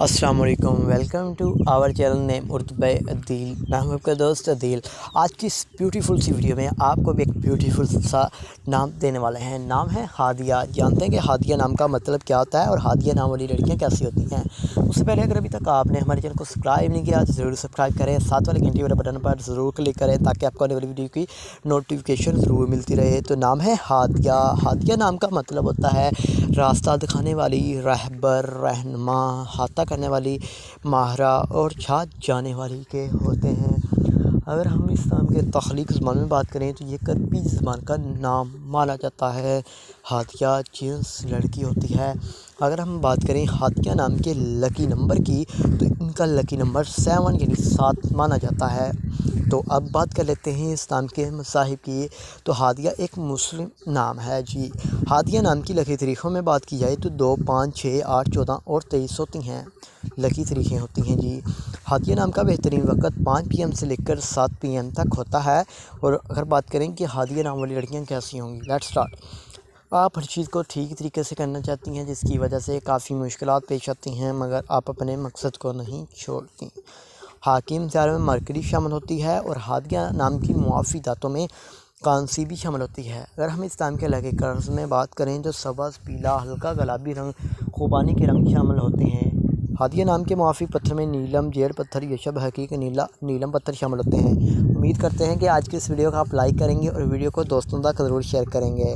السلام علیکم، welcome to our channel name Urdu by Adeel. میں ہوں آپ کا دوست عدیل۔ آج کی اس بیوٹیفل سی ویڈیو میں آپ کو بھی ایک بیوٹیفل سا نام دینے والے ہیں۔ نام ہے ہادیہ۔ جانتے ہیں کہ ہادیہ نام کا مطلب کیا ہوتا ہے اور ہادیہ نام والی لڑکیاں کیسی ہوتی ہیں؟ اس سے پہلے اگر ابھی تک آپ نے ہمارے چینل کو سبسکرائب نہیں کیا تو ضرور سبسکرائب کریں، ساتھ والے گھنٹی والے بٹن پر ضرور کلک کریں تاکہ آپ کو آنے والی ویڈیو کی نوٹیفیکیشن ضرور ملتی رہے۔ تو نام ہے ہادیہ۔ ہادیہ نام کا مطلب ہوتا ہے راستہ دکھانے والی، رہبر، رہنما، احاطہ کرنے والی، ماہرہ اور چھا جانے والی کے ہوتے ہیں۔ اگر ہم اس نام کے تخلیق زبان میں بات کریں تو یہ کربی زبان کا نام مانا جاتا ہے۔ ہادیہ جنس لڑکی ہوتی ہے۔ اگر ہم بات کریں ہادیہ نام کے لکی نمبر کی تو ان کا لکی نمبر 7 یعنی 7 مانا جاتا ہے۔ تو اب بات کر لیتے ہیں اس نام کے مصاحب کی۔ تو ہادیہ ایک مسلم نام ہے جی۔ ہادیہ نام کی لکی تاریخوں میں بات کی جائے تو 2، 5، 6، 8، 14 اور 23 ہوتی ہیں، لکی تاریخیں ہوتی ہیں جی۔ ہادیہ نام کا بہترین وقت 5 PM سے لے کر 7 PM تک ہوتا ہے۔ اور اگر بات کریں کہ ہادیہ نام والی لڑکیاں کیسی ہوں گی، لیٹس اسٹارٹ۔ آپ ہر چیز کو ٹھیک طریقے سے کرنا چاہتی ہیں جس کی وجہ سے کافی مشکلات پیش آتی ہیں، مگر آپ اپنے مقصد کو نہیں چھوڑتی۔ حاکم سیارے میں مرکری شامل ہوتی ہے اور ہادیہ نام کی معافی دھاتوں میں کانسی بھی شامل ہوتی ہے۔ اگر ہم اس نام کے لگے قرض میں بات کریں تو سبز، پیلا، ہلکا گلابی رنگ خوبانی کے رنگ شامل ہوتے ہیں۔ ہادیہ نام کے معافی پتھر میں نیلم، جیڈ پتھر، یشب، حقیق نیلم پتھر شامل ہوتے ہیں۔ امید کرتے ہیں کہ آج کی اس ویڈیو کو آپ لائک کریں گے اور ویڈیو کو دوستوں تک ضرور شیئر کریں گے۔